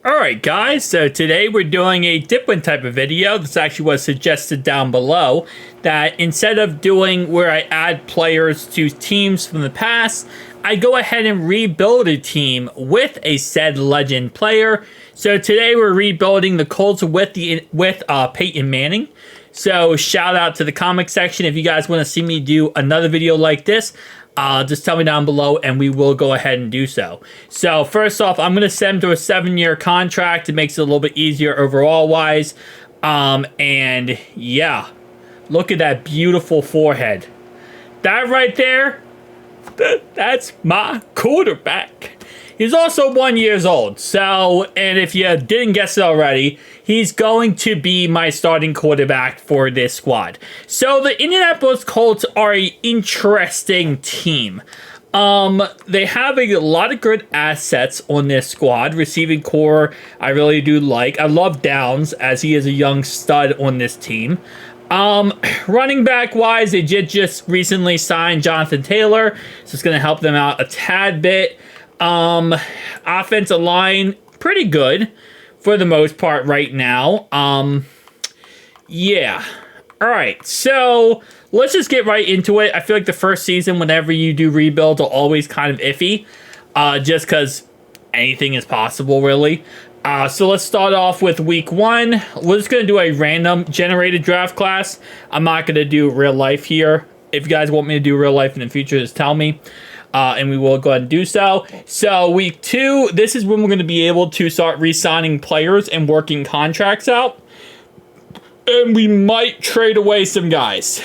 Alright guys, so today we're doing a different type of video. This actually was suggested down below, that instead of doing where I add players to teams from the past, I go ahead and rebuild a team with a said legend player. So today we're rebuilding the Colts with Peyton Manning. So shout out to the comment section if you guys want to see me do another video like this. Just tell me down below and we will go ahead and do so. So first off, I'm going to send him to a 7-year contract. It makes it a little bit easier overall wise. And yeah, look at that beautiful forehead. That right there, that's my quarterback. He's also 1 year old. So, and if you didn't guess it already, he's going to be my starting quarterback for this squad. So the Indianapolis Colts are an interesting team. They have a lot of good assets on this squad. Receiving core, I really do like. I love Downs, as he is a young stud on this team. Running back wise, they did just recently sign Jonathan Taylor, so it's going to help them out a tad bit. Offensive line, pretty good for the most part right now. Yeah. All right, so let's just get right into it. I feel like the first season, whenever you do rebuilds, are always kind of iffy, just because anything is possible, really. So let's start off with week 1. We're just going to do a random generated draft class. I'm not going to do real life here. If you guys want me to do real life in the future, just tell me. And we will go ahead and do so. So week 2, this is when we're going to be able to start re-signing players and working contracts out. And we might trade away some guys.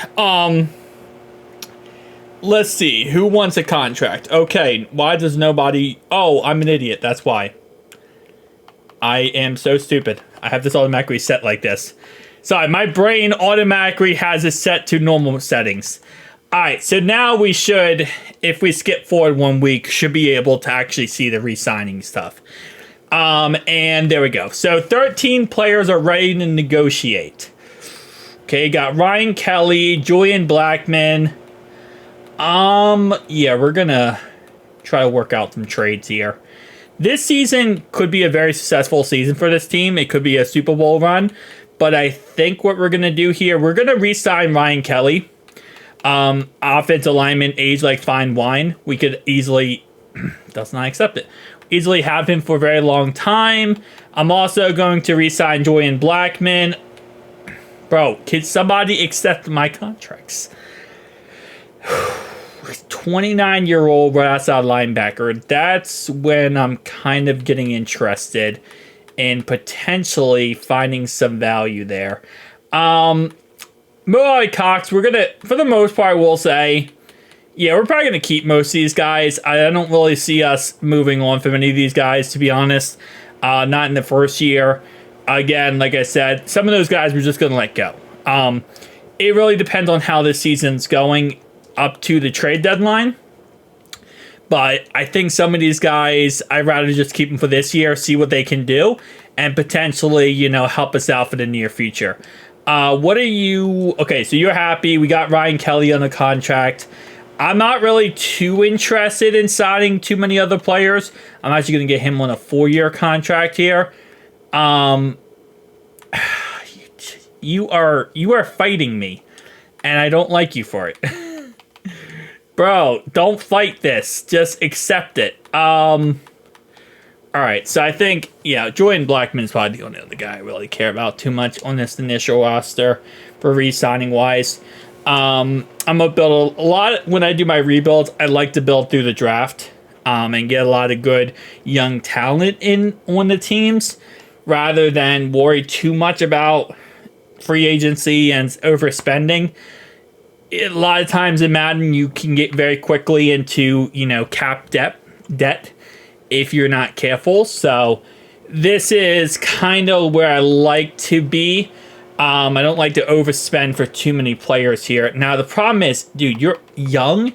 Let's see. Who wants a contract? Okay, why does nobody... Oh, I'm an idiot. That's why. I am so stupid. I have this automatically set like this. Sorry, my brain automatically has it set to normal settings. Alright, so now we should, if we skip forward 1 week, should be able to actually see the re-signing stuff. And there we go. So 13 players are ready to negotiate. Okay, got Ryan Kelly, Julian Blackmon. Yeah, we're gonna try to work out some trades here. This season could be a very successful season for this team. It could be a Super Bowl run. But I think what we're gonna do here, we're gonna re-sign Ryan Kelly. Offensive lineman, age like fine wine. We could easily, does not accept it, easily have him for a very long time. I'm also going to re-sign Julian Blackmon. Bro, can somebody accept my contracts? 29-year-old right outside linebacker. That's when I'm kind of getting interested in potentially finding some value there. Mo Cox, we're going to, for the most part, we'll say, yeah, we're probably going to keep most of these guys. I don't really see us moving on from any of these guys, to be honest. Not in the first year. Again, like I said, some of those guys we're just going to let go. It really depends on how this season's going up to the trade deadline. But I think some of these guys, I'd rather just keep them for this year, see what they can do, and potentially, you know, help us out for the near future. What are you... Okay, so you're happy. We got Ryan Kelly on the contract. I'm not really too interested in signing too many other players. I'm actually going to get him on a 4-year contract here. You are fighting me, and I don't like you for it. Bro, don't fight this. Just accept it. Alright, so I think, yeah, Julian Blackmon's probably the only other guy I really care about too much on this initial roster for re-signing wise. I'm going to build a lot, when I do my rebuilds, I like to build through the draft and get a lot of good young talent in on the teams rather than worry too much about free agency and overspending. A lot of times in Madden, you can get very quickly into, you know, cap debt if you're not careful. So this is kind of where I like to be. I don't like to overspend for too many players here. Now, the problem is, dude, you're young.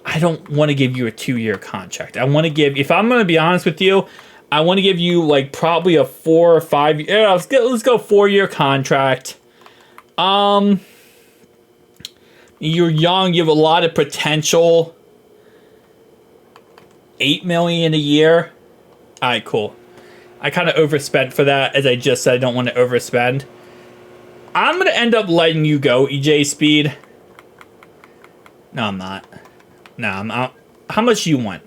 I don't want to give you a 2-year contract. I want to give, if I'm going to be honest with you, I want to give you like probably a 4 or 5, yeah, let's go 4-year contract. You're young, you have a lot of potential. $8 million a year. All right, cool. I kind of overspent for that, as I just said. I don't want to overspend. I'm going to end up letting you go, EJ Speed. No, I'm not. No, I'm not. How much do you want?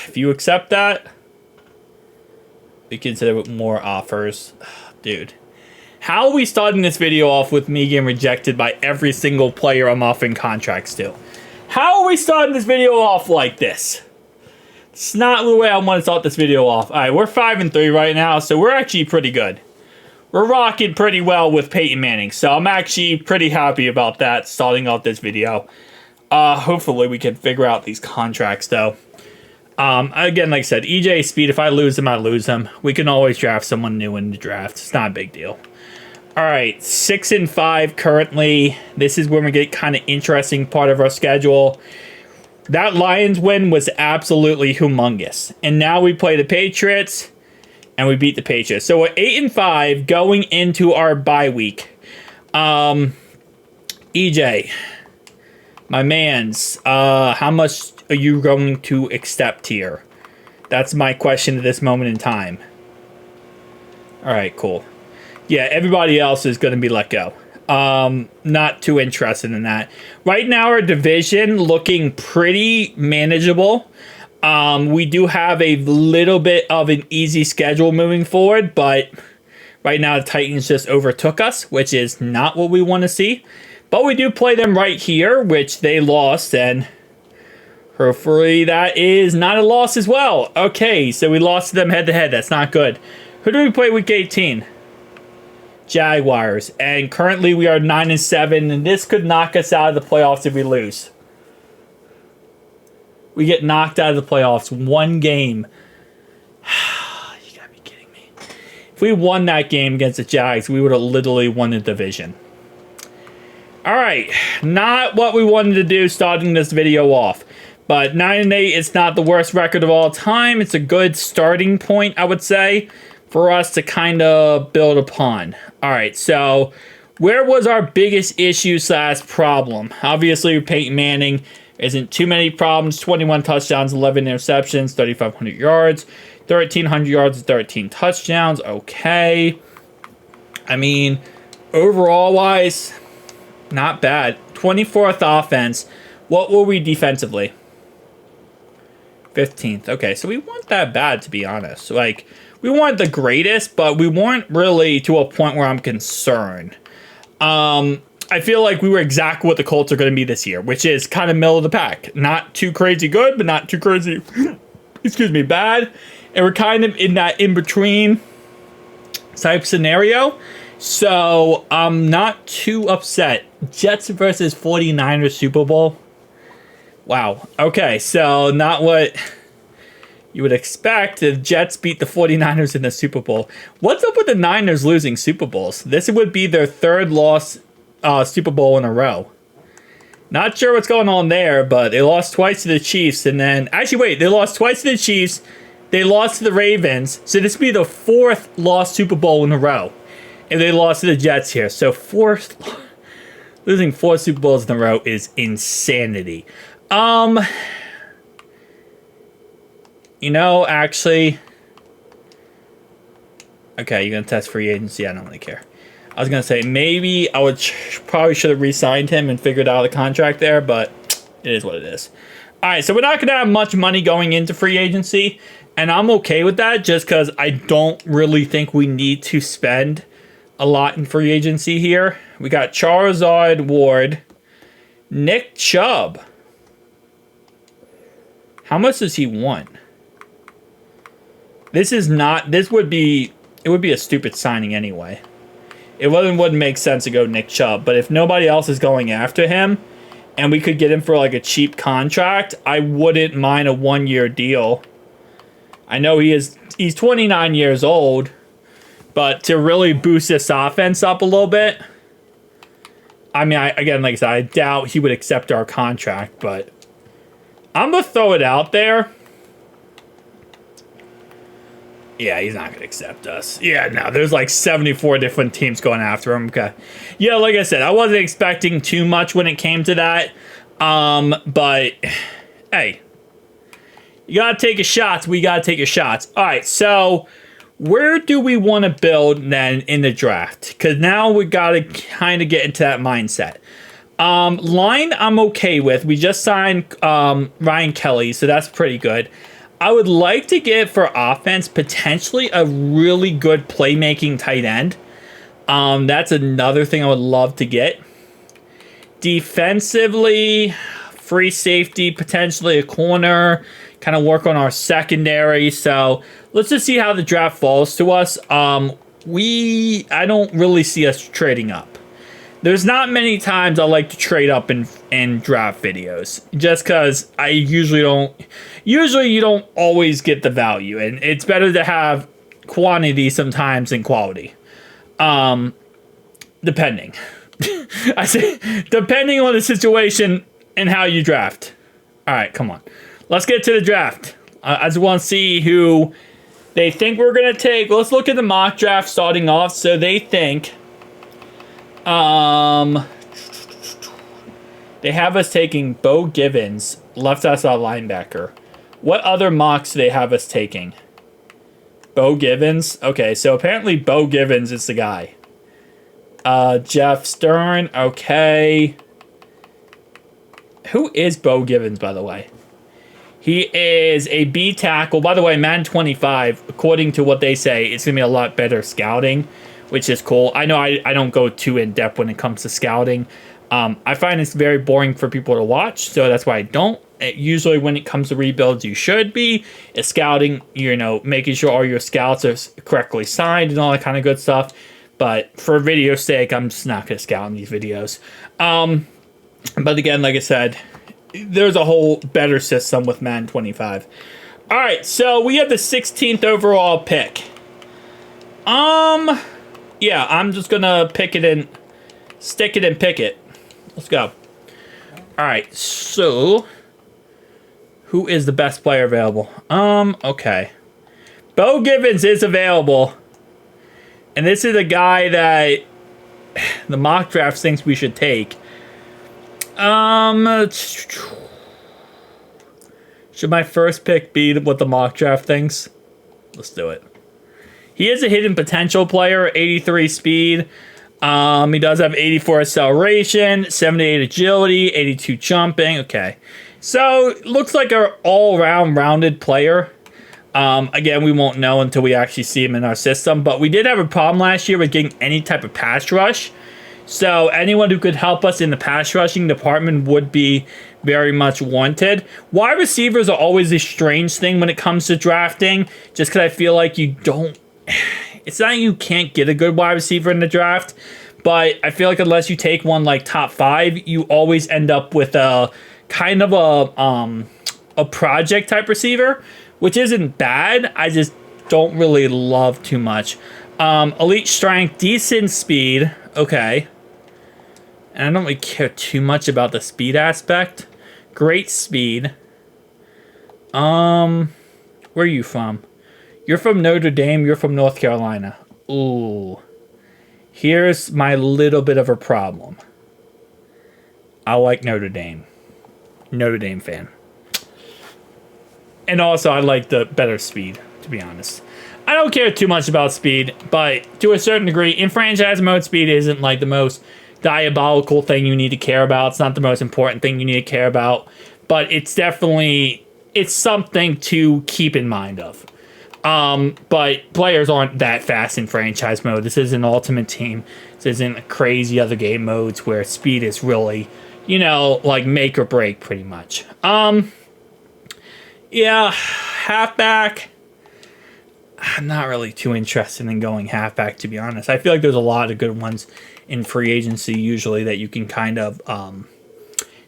If you accept that, we consider more offers. Dude. How are we starting this video off with me getting rejected by every single player I'm offering contracts to? How are we starting this video off like this? It's not the way I want to start this video off. All right, we're 5-3 right now, so we're actually pretty good. We're rocking pretty well with Peyton Manning, so I'm actually pretty happy about that, starting off this video. Hopefully we can figure out these contracts, though. Again, like I said, EJ Speed, if I lose him, I lose him. We can always draft someone new in the draft. It's not a big deal. All right, 6-5 currently. This is when we get kind of interesting part of our schedule. That Lions win was absolutely humongous. And now we play the Patriots, and we beat the Patriots. So we're 8-5 going into our bye week. EJ, my mans, how much are you going to accept here? That's my question at this moment in time. All right, cool. Yeah, everybody else is going to be let go. Not too interested in that. Right now, our division looking pretty manageable. We do have a little bit of an easy schedule moving forward, but right now the Titans just overtook us, which is not what we want to see. But we do play them right here, which they lost, and hopefully that is not a loss as well. Okay, so we lost to them head-to-head. That's not good. Who do we play week 18? Jaguars. And currently we are 9-7, and this could knock us out of the playoffs if we lose. We get knocked out of the playoffs. One game. You gotta be kidding me. If we won that game against the Jags, we would have literally won the division. Alright, not what we wanted to do starting this video off. But 9-8 is not the worst record of all time. It's a good starting point, I would say, for us to kind of build upon. Alright, so where was our biggest issue / problem? Obviously, Peyton Manning isn't too many problems. 21 touchdowns, 11 interceptions, 3,500 yards, 1,300 yards, 13 touchdowns. Okay. I mean, overall-wise, not bad. 24th offense. What were we defensively? 15th. Okay, so we weren't that bad, to be honest. Like, we weren't the greatest, but we weren't really to a point where I'm concerned. I feel like we were exactly what the Colts are going to be this year, which is kind of middle of the pack. Not too crazy good, but not too crazy, excuse me, bad. And we're kind of in that in-between type scenario. So I'm not too upset. Jets versus 49ers Super Bowl. Wow. Okay, so not what you would expect. The Jets beat the 49ers in the Super Bowl. What's up with the Niners losing Super Bowls? This would be their third loss Super Bowl in a row. Not sure what's going on there, but they lost twice to the Chiefs, and then... Actually, wait. They lost twice to the Chiefs. They lost to the Ravens. So this would be the fourth lost Super Bowl in a row. And they lost to the Jets here. So losing 4 Super Bowls in a row is insanity. You know, actually... Okay, you're going to test free agency? I don't really care. I was going to say, maybe I would probably should have re-signed him and figured out the contract there, but it is what it is. All right, so we're not going to have much money going into free agency, and I'm okay with that just because I don't really think we need to spend a lot in free agency here. We got Charizard Ward, Nick Chubb. How much does he want? It would be a stupid signing anyway. It wouldn't make sense to go Nick Chubb, but if nobody else is going after him, and we could get him for like a cheap contract, I wouldn't mind a 1-year deal. I know he's 29 years old, but to really boost this offense up a little bit, I mean, again, like I said, I doubt he would accept our contract, but I'm gonna throw it out there. Yeah, he's not going to accept us. Yeah, no, there's like 74 different teams going after him. Okay. Yeah, like I said, I wasn't expecting too much when it came to that. But, hey, You got to take your shots. We got to take your shots. All right, so where do we want to build then in the draft? Because now we got to kind of get into that mindset. Line, I'm okay with. We just signed Ryan Kelly, so that's pretty good. I would like to get for offense potentially a really good playmaking tight end. That's another thing I would love to get. Defensively, free safety, potentially a corner, kind of work on our secondary. So let's just see how the draft falls to us. I don't really see us trading up. There's not many times I like to trade up in draft videos, just because usually you don't always get the value, and it's better to have quantity sometimes than quality. Depending. I say depending on the situation and how you draft. All right, come on. Let's get to the draft. I just want to see who they think we're going to take. Let's look at the mock draft starting off. So they think they have us taking Bo Givens, left outside linebacker. What other mocks do they have us taking? Bo Givens? Okay, so apparently Bo Givens is the guy. Jeff Stern, okay. Who is Bo Givens, by the way? He is a B tackle. By the way, Madden 25, according to what they say, it's going to be a lot better scouting, which is cool. I know I don't go too in-depth when it comes to scouting. I find it's very boring for people to watch, so that's why I don't. Usually when it comes to rebuilds, you should be. It's scouting, making sure all your scouts are correctly signed and all that kind of good stuff. But for video sake, I'm just not going to scout in these videos. But again, like I said, there's a whole better system with Madden 25. All right, so we have the 16th overall pick. Yeah, I'm just going to stick it and pick it. Let's go. All right, so who is the best player available? Okay. Bo Givens is available. And this is a guy that the mock draft thinks we should take. Should my first pick be what the mock draft thinks? Let's do it. He is a hidden potential player, 83 speed. He does have 84 acceleration, 78 agility, 82 jumping. Okay. So, looks like an all-around rounded player. Again, we won't know until we actually see him in our system. But we did have a problem last year with getting any type of pass rush. So anyone who could help us in the pass rushing department would be very much wanted. Wide receivers are always a strange thing when it comes to drafting. Just because I feel like you don't... It's not you can't get a good wide receiver in the draft. But I feel like unless you take one like top 5, you always end up with a kind of a project type receiver. Which isn't bad. I just don't really love too much. Elite strength, decent speed. Okay. And I don't really care too much about the speed aspect. Great speed. Where are you from? You're from Notre Dame. You're from North Carolina. Ooh. Here's my little bit of a problem. I like Notre Dame. Notre Dame fan. And also, I like the better speed, to be honest. I don't care too much about speed, but to a certain degree, in franchise mode, speed isn't like the most diabolical thing you need to care about. It's not the most important thing you need to care about, but it's definitely, it's something to keep in mind of. But players aren't that fast in franchise mode. This isn't Ultimate Team. This isn't crazy other game modes where speed is really, like make or break pretty much. Yeah, halfback. I'm not really too interested in going halfback, to be honest. I feel like there's a lot of good ones in free agency usually that you can kind of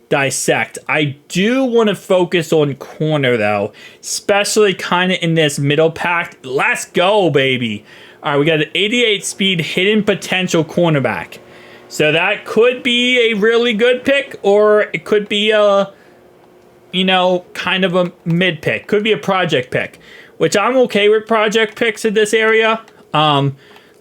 dissect. I do want to focus on corner, though, especially kind of in this middle pack. Let's go, baby. All right, we got an 88 speed hidden potential cornerback. So that could be a really good pick, or it could be a... kind of a mid pick. Could be a project pick, which I'm okay with project picks in this area.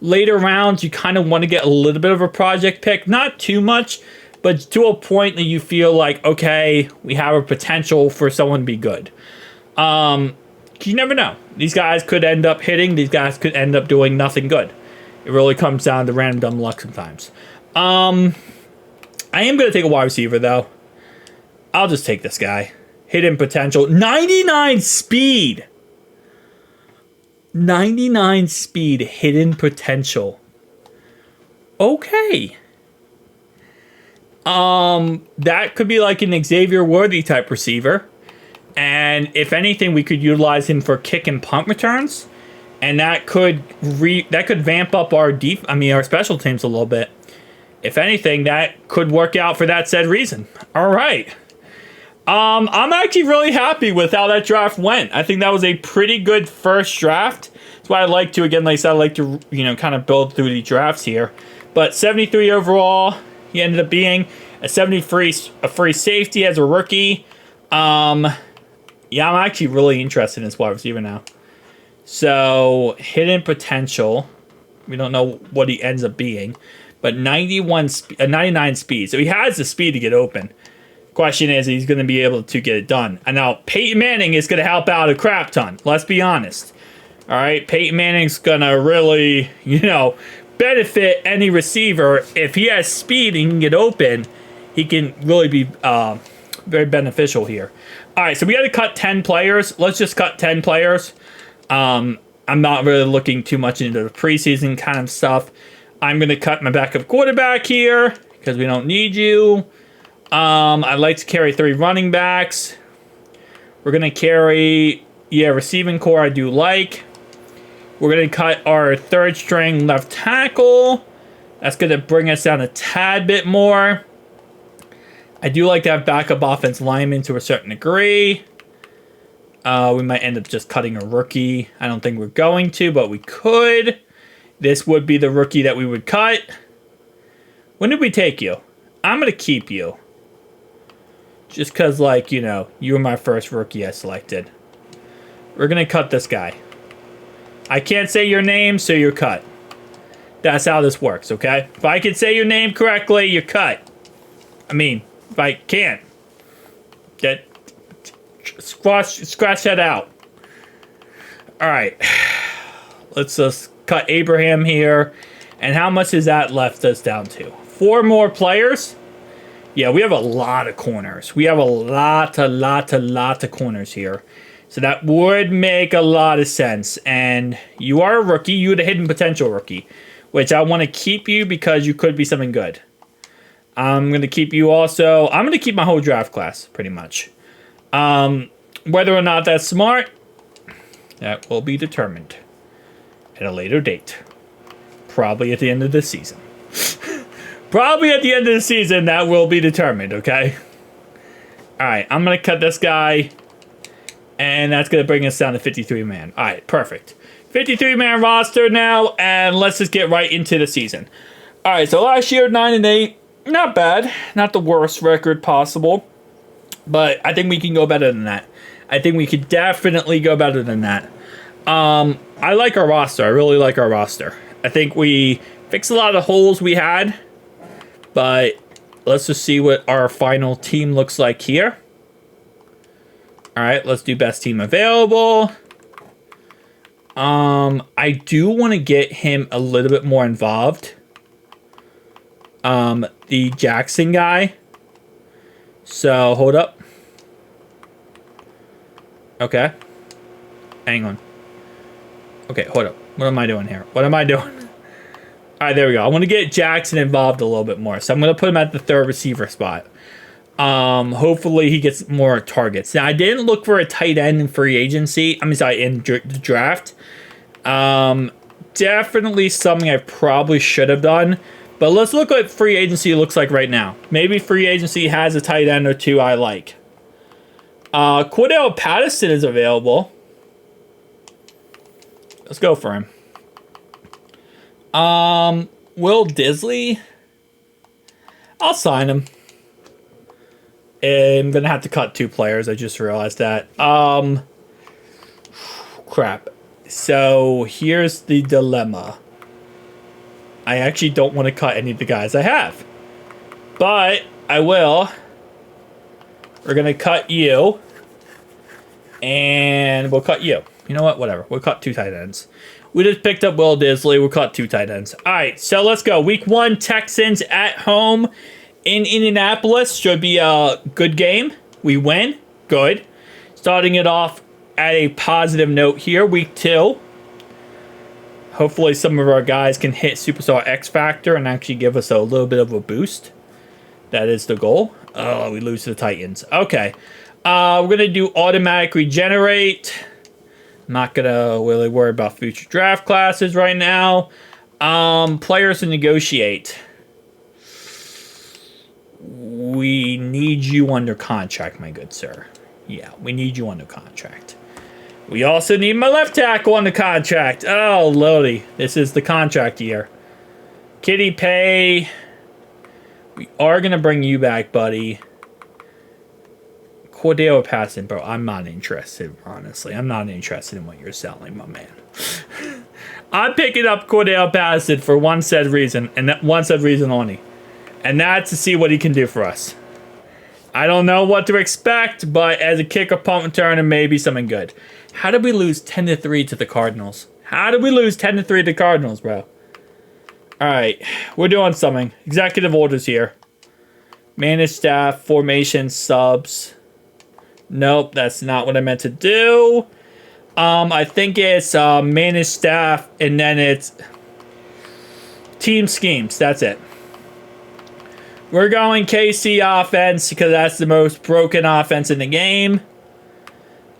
Later rounds, you kind of want to get a little bit of a project pick. Not too much, but to a point that you feel like, okay, we have a potential for someone to be good. You never know. These guys could end up hitting. These guys could end up doing nothing good. It really comes down to random dumb luck sometimes. I am going to take a wide receiver, though. I'll just take this guy. Hidden potential. 99 speed. 99 speed. Hidden potential. Okay. That could be like an Xavier Worthy type receiver. And if anything, we could utilize him for kick and punt returns. And that could vamp up our our special teams a little bit. If anything, that could work out for that said reason. All right. I'm actually really happy with how that draft went. I think that was a pretty good first draft. That's why I like to, again, like I said, I like to, kind of build through the drafts here. But 73 overall, he ended up being a 73 a free safety as a rookie. Yeah, I'm actually really interested in this wide receiver now. So, hidden potential. We don't know what he ends up being. But 99 speed. So he has the speed to get open. Question is, he's going to be able to get it done. And now, Peyton Manning is going to help out a crap ton. Let's be honest. All right? Peyton Manning's going to really, benefit any receiver. If he has speed and he can get open, he can really be very beneficial here. All right, so we got to cut 10 players. Let's just cut 10 players. I'm not really looking too much into the preseason kind of stuff. I'm going to cut my backup quarterback here because we don't need you. I'd like to carry 3 running backs. We're going to carry, receiving core I do like. We're going to cut our 3rd string left tackle. That's going to bring us down a tad bit more. I do like to have backup offense linemen to a certain degree. We might end up just cutting a rookie. I don't think we're going to, but we could. This would be the rookie that we would cut. When did we take you? I'm going to keep you. Just because, you were my first rookie I selected. We're going to cut this guy. I can't say your name, so you're cut. That's how this works, okay? If I can say your name correctly, you're cut. If I can't, scratch that out. All right. Let's just cut Abraham here. And how much is that left us down to? 4 more players? Yeah, we have a lot of corners. We have a lot of corners here. So that would make a lot of sense. And you are a rookie. You're the hidden potential rookie, which I want to keep you because you could be something good. I'm going to keep you also. I'm going to keep my whole draft class, pretty much. Whether or not that's smart, that will be determined at a later date. Probably at the end of the season. Probably at the end of the season, that will be determined, okay? Alright, I'm going to cut this guy. And that's going to bring us down to 53-man. Alright, perfect. 53-man roster now, and let's just get right into the season. Alright, so last year, 9-8. Not bad. Not the worst record possible. But I think we can go better than that. I think we could definitely go better than that. I like our roster. I really like our roster. I think we fixed a lot of the holes we had. But let's just see what our final team looks like here. Alright, let's do best team available. I do want to get him a little bit more involved. The Jackson guy. So, hold up. Okay. Hang on. Okay, hold up. What am I doing here? What am I doing? Alright, there we go. I want to get Jackson involved a little bit more. So, I'm going to put him at the 3rd receiver spot. Hopefully, he gets more targets. Now, I didn't look for a tight end in free agency. in the draft. Definitely something I probably should have done. But let's look at free agency looks like right now. Maybe free agency has a tight end or 2 I like. Cordell Patterson is available. Let's go for him. Will Disley. I'll sign him. I'm going to have to cut 2 players. I just realized that. Crap. So, here's the dilemma. I actually don't want to cut any of the guys I have. But, I will. We're going to cut you. And we'll cut you. You know what? Whatever. We'll cut 2 tight ends. We just picked up Will Disley. We'll cut 2 tight ends. All right, so let's go. Week 1, Texans at home in Indianapolis. Should be a good game. We win. Good. Starting it off at a positive note here. Week 2. Hopefully some of our guys can hit Superstar X Factor and actually give us a little bit of a boost. That is the goal. Oh, we lose to the Titans. Okay. We're going to do automatic regenerate. I'm not going to really worry about future draft classes right now. Players to negotiate. We need you under contract, my good sir. Yeah, we need you under contract. We also need my left tackle under contract. Oh, lordy. This is the contract year. Kitty Pay. We are going to bring you back, buddy. Cordell Patterson, bro, I'm not interested, honestly. I'm not interested in what you're selling, my man. I'm picking up Cordell Patterson for one said reason, and that one said reason only. And that's to see what he can do for us. I don't know what to expect, but as a kicker, punt returner, maybe something good. How did we lose 10-3 to the Cardinals? How did we lose 10-3 to the Cardinals, bro? All right, we're doing something. Executive orders here. Manage staff, formation, subs. Nope, that's not what I meant to do. I think it's manage staff, and then it's team schemes. That's it. We're going KC offense because that's the most broken offense in the game.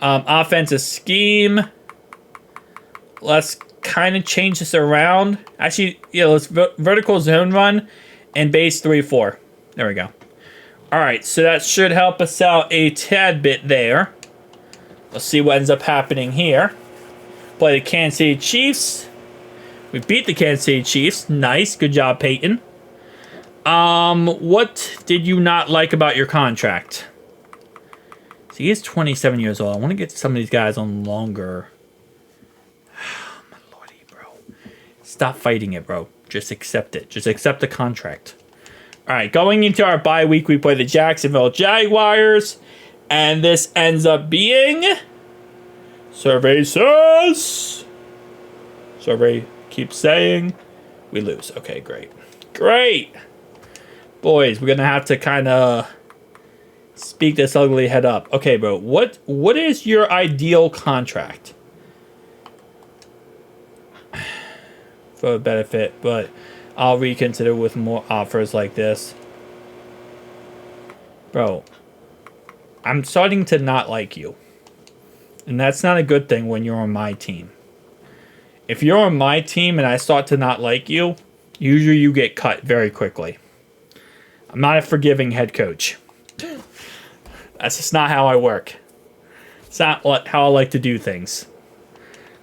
Offensive scheme. Let's kind of change this around. Actually, yeah, let's vertical zone run and base 3-4. There we go. All right, so that should help us out a tad bit there. Let's see what ends up happening here. Play the Kansas City Chiefs. We beat the Kansas City Chiefs. Nice. Good job, Peyton. What did you not like about your contract? So he is 27 years old. I want to get some of these guys on longer. Oh, my lordy, bro. Stop fighting it, bro. Just accept it. Just accept the contract. All right, going into our bye week, we play the Jacksonville Jaguars. And this ends up being... Survey says... Survey keeps saying... We lose. Okay, great. Great! Boys, we're going to have to kind of... speak this ugly head up. Okay, bro, what is your ideal contract? For a benefit, but... I'll reconsider with more offers like this. Bro, I'm starting to not like you. And that's not a good thing when you're on my team. If you're on my team and I start to not like you, usually you get cut very quickly. I'm not a forgiving head coach. That's just not how I work. It's not how I like to do things.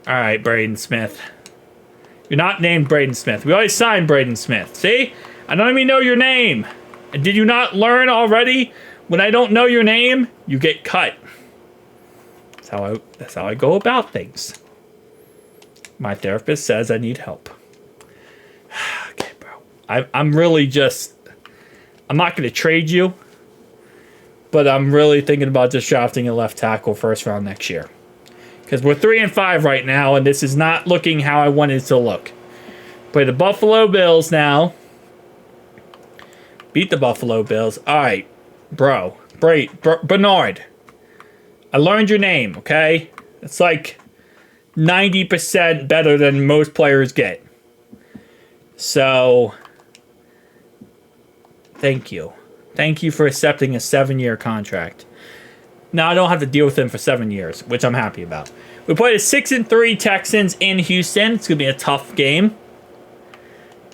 All right, Braden Smith. You're not named Braden Smith. We already signed Braden Smith. See? I don't even know your name. And did you not learn already? When I don't know your name, you get cut. That's how I go about things. My therapist says I need help. Okay, bro. I'm really just... I'm not going to trade you. But I'm really thinking about just drafting a left tackle first round next year. Because we're 3-5 right now, and this is not looking how I wanted it to look. Play the Buffalo Bills now. Beat the Buffalo Bills. All right, bro. Bernard. I learned your name, okay? It's like 90% better than most players get. So, thank you. Thank you for accepting a 7-year contract. Now I don't have to deal with him for 7 years, which I'm happy about. We played a 6-3 Texans in Houston. It's going to be a tough game.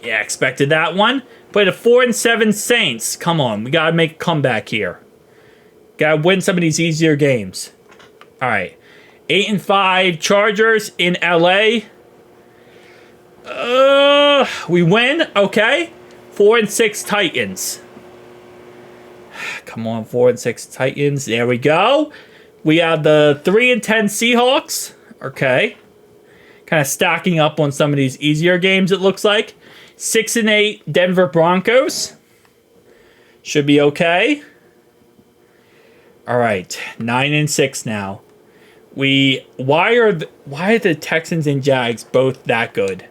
Yeah, expected that one. Played a 4-7 Saints. Come on, we got to make a comeback here. Got to win some of these easier games. All right. 8-5 Chargers in LA. We win. Okay. 4-6 Titans. Come on, 4-6 Titans. There we go. We have the 3-10 Seahawks. Okay. Kind of stacking up on some of these easier games, it looks like. 6-8 Denver Broncos. Should be okay. All right. 9-6 now. Why are the Texans and Jags both that good?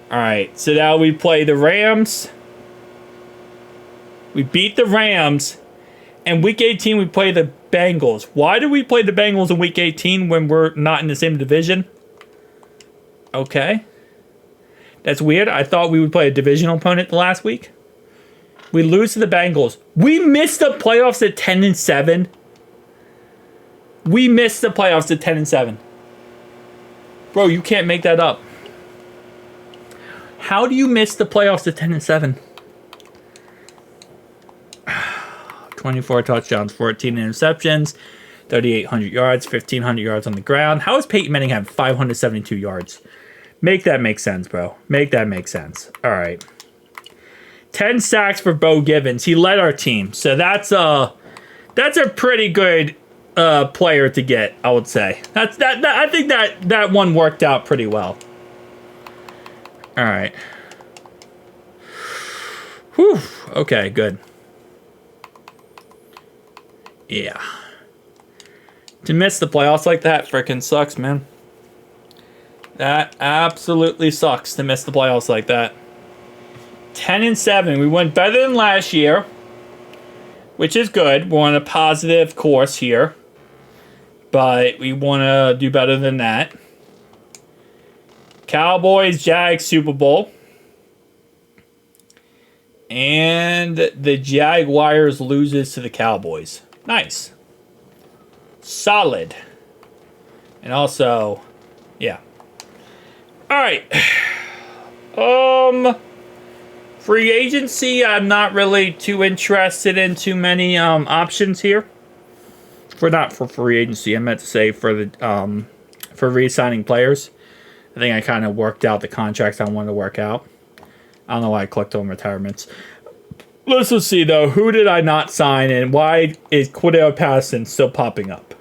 All right, so now we play the Rams. We beat the Rams, and week 18 we play the Bengals. Why do we play the Bengals in week 18 when we're not in the same division? Okay. That's weird. I thought we would play a divisional opponent the last week. We lose to the Bengals. We missed the playoffs at 10-7. We missed the playoffs at 10-7. Bro, you can't make that up. How do you miss the playoffs at 10-7? 24 touchdowns, 14 interceptions, 3,800 yards, 1,500 yards on the ground. How is Peyton Manning have 572 yards? Make that make sense, bro. Make that make sense. All right. 10 sacks for Bo Givens. He led our team. So that's a pretty good player to get, I would say. I think that one worked out pretty well. All right. Whew. Okay, good. Yeah. To miss the playoffs like that freaking sucks, man. That absolutely sucks to miss the playoffs like that. 10-7. We went better than last year, which is good. We're on a positive course here, but we want to do better than that. Cowboys, Jags, Super Bowl. And the Jaguars loses to the Cowboys. Nice. Solid. And also, yeah. All right. Free agency, I'm not really too interested in too many options here. Not for free agency, I meant to say for the for re-signing players. I think I kind of worked out the contracts I wanted to work out. I don't know why I clicked on retirements. Let's just see though, who did I not sign and why is Cordell Patterson still popping up?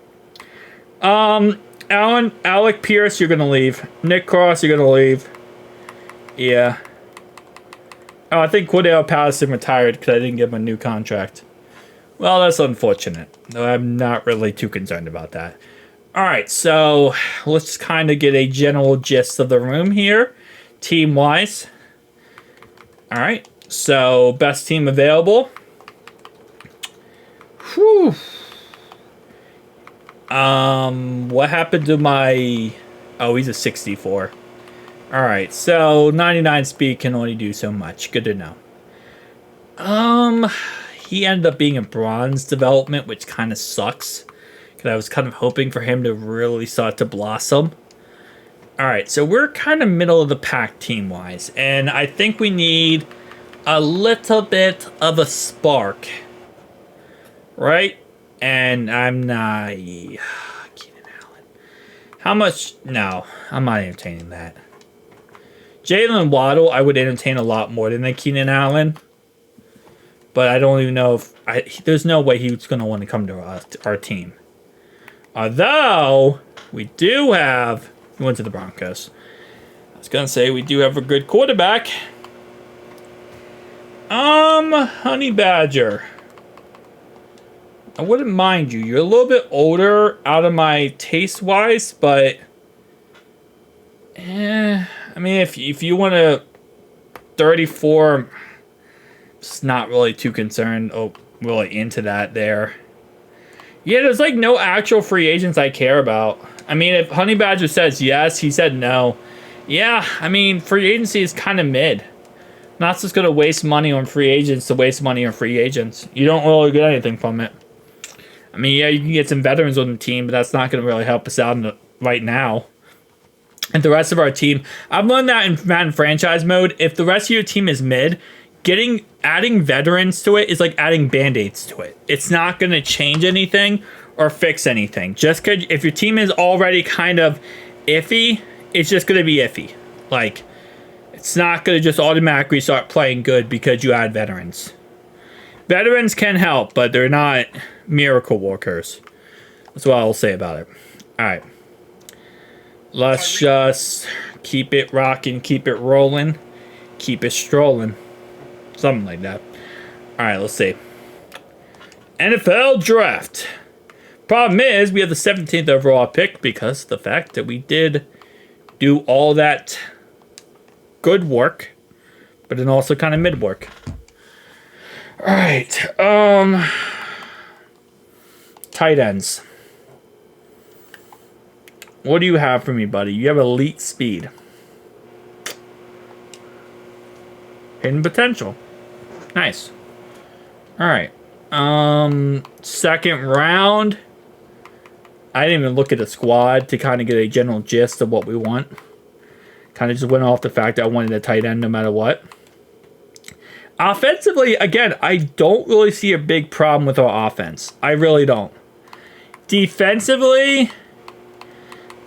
Alec Pierce, you're gonna leave. Nick Cross, you're gonna leave. Yeah. Oh, I think Cordell Patterson retired because I didn't give him a new contract. Well, that's unfortunate. I'm not really too concerned about that. All right, so let's kind of get a general gist of the room here, team-wise. All right, so best team available. Whew. What happened to my... Oh, he's a 64. All right, so 99 speed can only do so much. Good to know. He ended up being a bronze development, which kind of sucks. Because I was kind of hoping for him to really start to blossom. All right, so we're kind of middle of the pack team-wise. And I think we need a little bit of a spark. Right? And I'm not... Keenan Allen. How much... No, I'm not entertaining that. Jalen Waddle, I would entertain a lot more than Keenan Allen. But I don't even know if... there's no way he's going to want to come to our team. Although, we do have... He went to the Broncos. I was going to say, we do have a good quarterback. Honey Badger. I wouldn't mind you. You're a little bit older out of my taste-wise, but... I mean, if you want to 34, just not really too concerned. Oh, really into that there. Yeah, there's like no actual free agents I care about. I mean, if Honey Badger says yes, he said no. Yeah, I mean, free agency is kind of mid. Not just going to waste money on free agents to waste money on free agents. You don't really get anything from it. I mean, yeah, you can get some veterans on the team, but that's not going to really help us out right now. And the rest of our team, I've learned that in Madden franchise mode, if the rest of your team is mid, adding veterans to it is like adding band-aids to it. It's not going to change anything or fix anything. Just because if your team is already kind of iffy, it's just going to be iffy. Like, it's not going to just automatically start playing good because you add veterans. Veterans can help, but they're not miracle workers. That's what I'll say about it. All right. Let's just keep it rocking, keep it rolling, keep it strolling. Something like that. All right, let's see. NFL Draft. Problem is, we have the 17th overall pick because of the fact that we did do all that good work, but then also kind of mid work. All right. Tight ends. What do you have for me, buddy? You have elite speed. Hidden potential. Nice. All right. Second round. I didn't even look at the squad to kind of get a general gist of what we want. Kind of just went off the fact that I wanted a tight end no matter what. Offensively, again, I don't really see a big problem with our offense. I really don't. Defensively,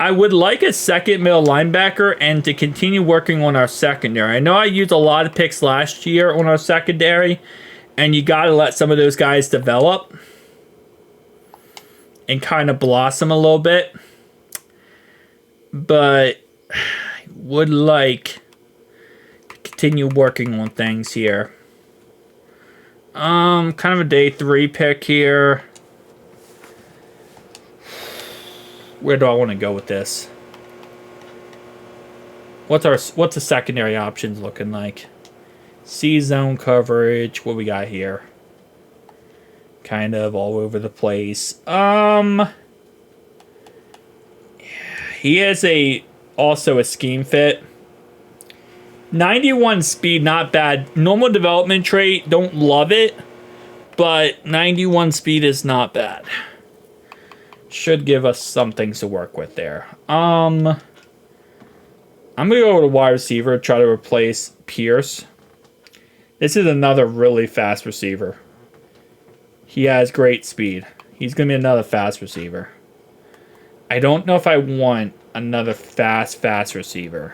I would like a second middle linebacker and to continue working on our secondary. I know I used a lot of picks last year on our secondary, and you got to let some of those guys develop and kind of blossom a little bit. But I would like to continue working on things here. Kind of a day 3 pick here. Where do I want to go with this? What's the secondary options looking like? C zone coverage. What we got here? Kind of all over the place. He is also a scheme fit. 91 speed, not bad. Normal development trait, don't love it, but 91 speed is not bad. Should give us some things to work with there. I'm gonna go with a wide receiver, try to replace Pierce. This is another really fast receiver. He has great speed. He's gonna be another fast receiver. I don't know if I want another fast receiver.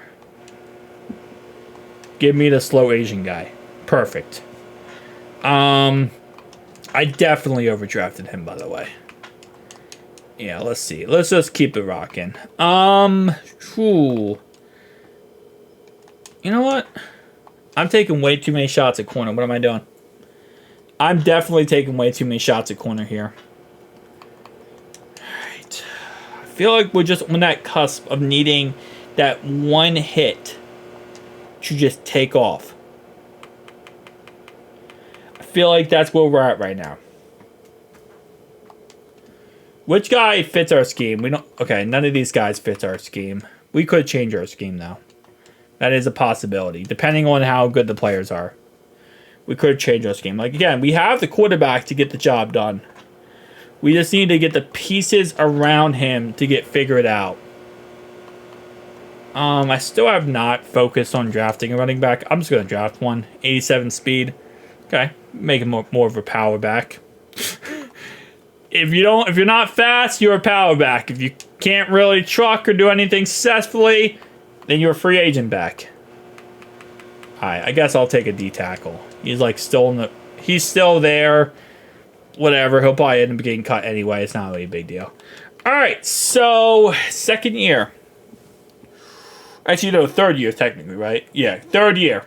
Give me the slow Asian guy. Perfect. I definitely overdrafted him, by the way. Yeah, let's see. Let's just keep it rocking. You know what? I'm taking way too many shots at corner. What am I doing? I'm definitely taking way too many shots at corner here. Alright. I feel like we're just on that cusp of needing that one hit to just take off. I feel like that's where we're at right now. Which guy fits our scheme? We don't. Okay, none of these guys fits our scheme. We could change our scheme though. That is a possibility, depending on how good the players are. We could change our scheme. Like again, we have the quarterback to get the job done. We just need to get the pieces around him to get figured out. I still have not focused on drafting a running back. I'm just gonna draft one. 87 speed. Okay, make him more of a power back. If you're not fast, you're a power back. If you can't really truck or do anything successfully, then you're a free agent back. Alright, I guess I'll take a D tackle. He's like he's still there. Whatever, he'll probably end up getting cut anyway. It's not really a big deal. Alright, so second year. Actually, no, third year technically, right? Yeah, third year.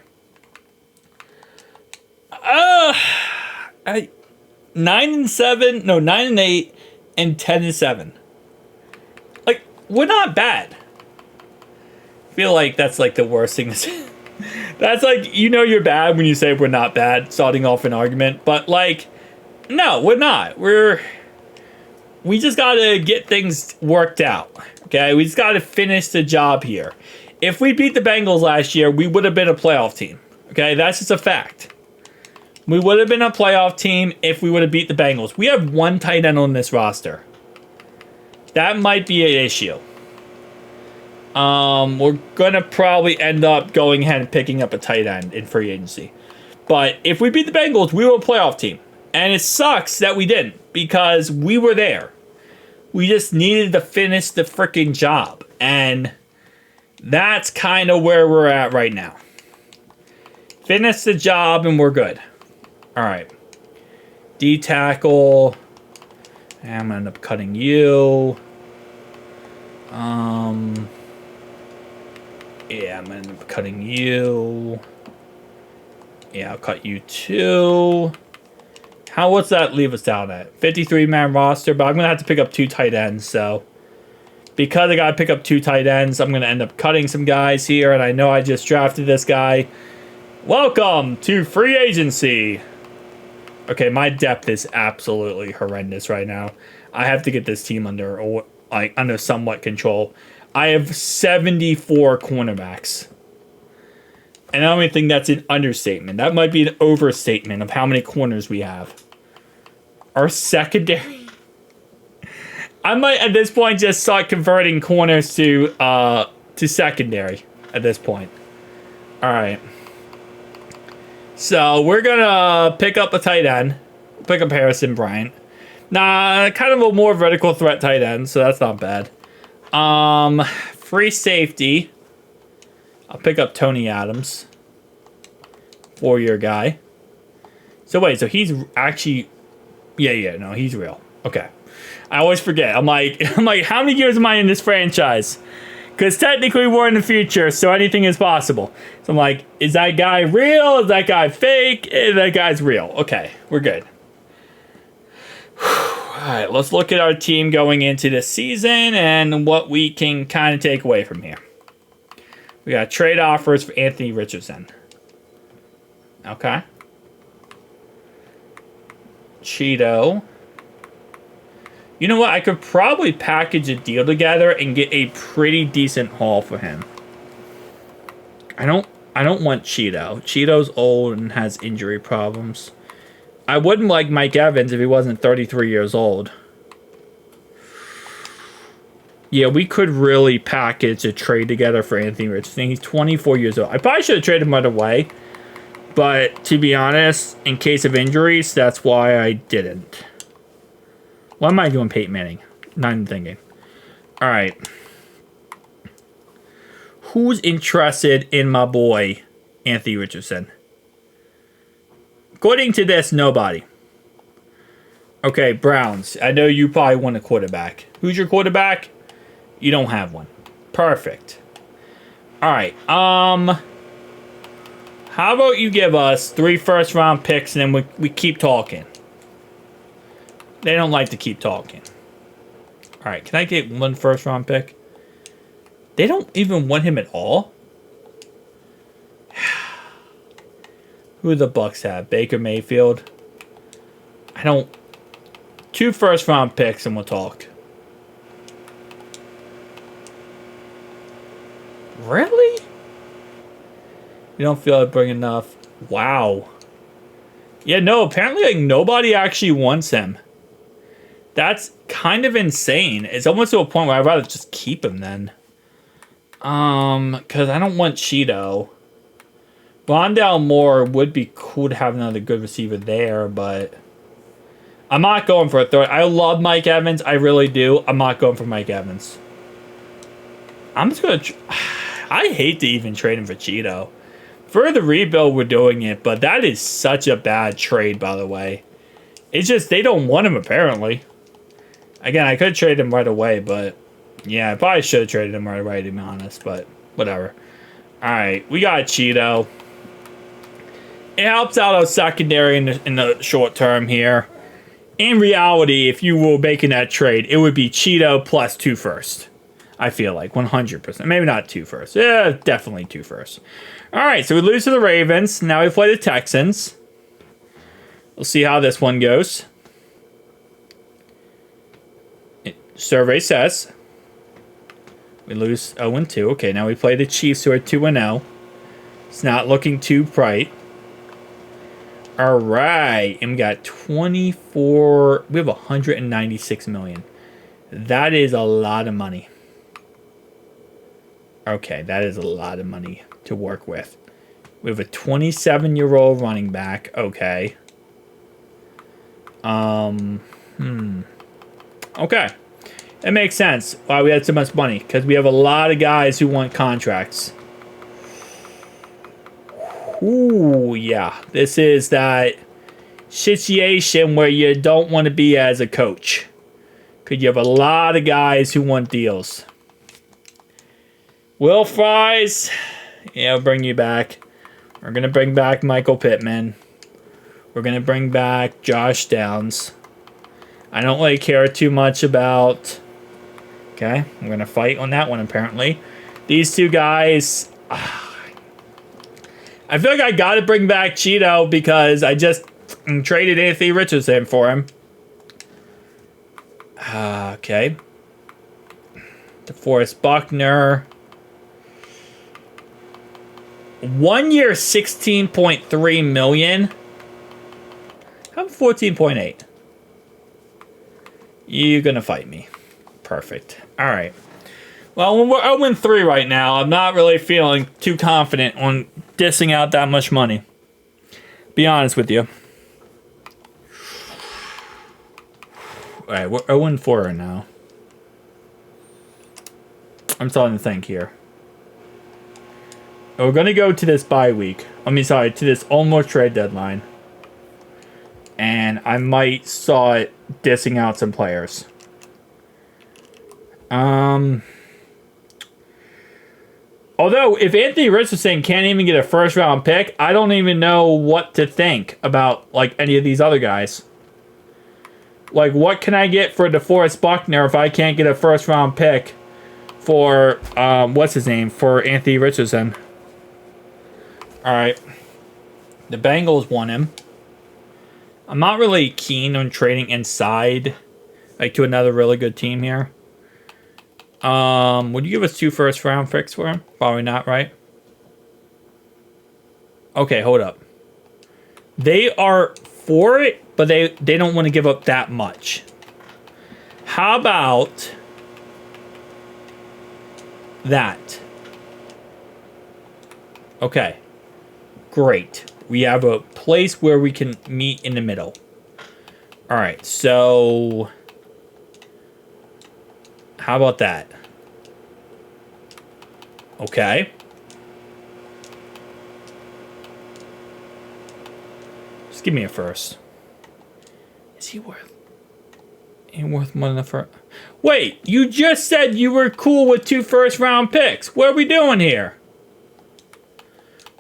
9-7, no, 9-8, and 10-7. Like, we're not bad. I feel like that's like the worst thing to say. That's like, you know you're bad when you say we're not bad, starting off an argument. But like, no, we're not. We just gotta get things worked out. Okay, we just gotta finish the job here. If we beat the Bengals last year, we would have been a playoff team. Okay, that's just a fact. We would have been a playoff team if we would have beat the Bengals. We have one tight end on this roster. That might be an issue. We're going to probably end up going ahead and picking up a tight end in free agency. But if we beat the Bengals, we were a playoff team. And it sucks that we didn't because we were there. We just needed to finish the freaking job. And that's kind of where we're at right now. Finish the job and we're good. All right. D tackle. I'm gonna end up cutting you. Yeah, I'm gonna end up cutting you. Yeah, I'll cut you too. What's that leave us down at? 53-man roster, but I'm going to have to pick up 2 tight ends, so because I got to pick up 2 tight ends, I'm going to end up cutting some guys here, and I know I just drafted this guy. Welcome to free agency. Okay, my depth is absolutely horrendous right now. I have to get this team under somewhat control. I have 74 cornerbacks. And I don't even think that's an understatement. That might be an overstatement of how many corners we have. Our secondary. I might at this point just start converting corners to secondary at this point. All right. So we're gonna pick up a tight end. Pick up Harrison Bryant. Nah, kind of a more vertical threat tight end, so that's not bad. Free safety. I'll pick up Tony Adams. 4-year guy. So wait, so he's actually... Yeah, no, he's real. Okay. I always forget. I'm like, how many years am I in this franchise? Because technically we're in the future, so anything is possible. So I'm like, is that guy real? Is that guy fake? That guy's real. Okay, we're good. Alright, let's look at our team going into the season and what we can kind of take away from here. We got trade offers for Anthony Richardson. Okay. Cheeto. You know what? I could probably package a deal together and get a pretty decent haul for him. I don't want Cheeto. Cheeto's old and has injury problems. I wouldn't like Mike Evans if he wasn't 33 years old. Yeah, we could really package a trade together for Anthony Richardson. He's 24 years old. I probably should have traded him right away. But to be honest, in case of injuries, that's why I didn't. What am I doing, Peyton Manning? Not even thinking. All right. Who's interested in my boy, Anthony Richardson? According to this, nobody. Okay, Browns. I know you probably want a quarterback. Who's your quarterback? You don't have one. Perfect. All right. How about you give us 3 first-round picks and then we keep talking. They don't like to keep talking. All right, can I get 1 first-round pick? They don't even want him at all? Who do the Bucks have? Baker Mayfield? I don't... 2 first-round picks and we'll talk. Really? You don't feel like bringing enough? Wow. Yeah, no, apparently like nobody actually wants him. That's kind of insane. It's almost to a point where I'd rather just keep him then. Because I don't want Cheeto. Rondale Moore would be cool to have another good receiver there, but I'm not going for a third. I love Mike Evans. I really do. I'm not going for Mike Evans. I'm just going to... I hate to even trade him for Cheeto. For the rebuild, we're doing it, but that is such a bad trade, by the way. It's just they don't want him, apparently. Again, I could trade him right away, but... Yeah, I probably should have traded him right away, to be honest, but whatever. Alright, we got Cheeto. It helps out our secondary in the short term here. In reality, if you were making that trade, it would be Cheeto plus 2 first. I feel like 100%. Maybe not 2 first. Yeah, definitely 2 first. Alright, so we lose to the Ravens. Now we play the Texans. We'll see how this one goes. Survey says we lose 0-2. Okay, now we play the Chiefs, who are 2-0. It's not looking too bright. All right, and we got 24. We have 196 million. That is a lot of money. Okay, that is a lot of money to work with. We have a 27-year-old running back. Okay. Okay. It makes sense why we had so much money, because we have a lot of guys who want contracts. Ooh, yeah. This is that situation where you don't want to be as a coach, because you have a lot of guys who want deals. Will Fries, yeah, we'll bring you back. We're going to bring back Michael Pittman. We're going to bring back Josh Downs. I don't really care too much about... Okay, I'm going to fight on that one, apparently. These two guys... I feel like I got to bring back Cheeto because I just traded Anthony Richardson for him. Okay. DeForest Buckner. 1 year, $16.3 million. How about 14.8? You're going to fight me. Perfect. All right. Well, we're 0-3 right now. I'm not really feeling too confident on dissing out that much money. Be honest with you. All right, we're 0-4 right now. I'm starting to think here. We're going to go to this bye week. To this almost trade deadline. And I might start dissing out some players. Although, if Anthony Richardson can't even get a first-round pick, I don't even know what to think about, like, any of these other guys. Like, what can I get for DeForest Buckner if I can't get a first-round pick for, what's his name, for Anthony Richardson? All right. The Bengals want him. I'm not really keen on trading inside, like, to another really good team here. Would you give us 2 first-round picks for him? Probably not, right? Okay, hold up. They are for it, but they don't want to give up that much. How about that? Okay. Great. We have a place where we can meet in the middle. All right, so... How about that? Okay. Just give me a first. Is he worth... Ain't worth more than a first... Wait, you just said you were cool with 2 first-round picks. What are we doing here?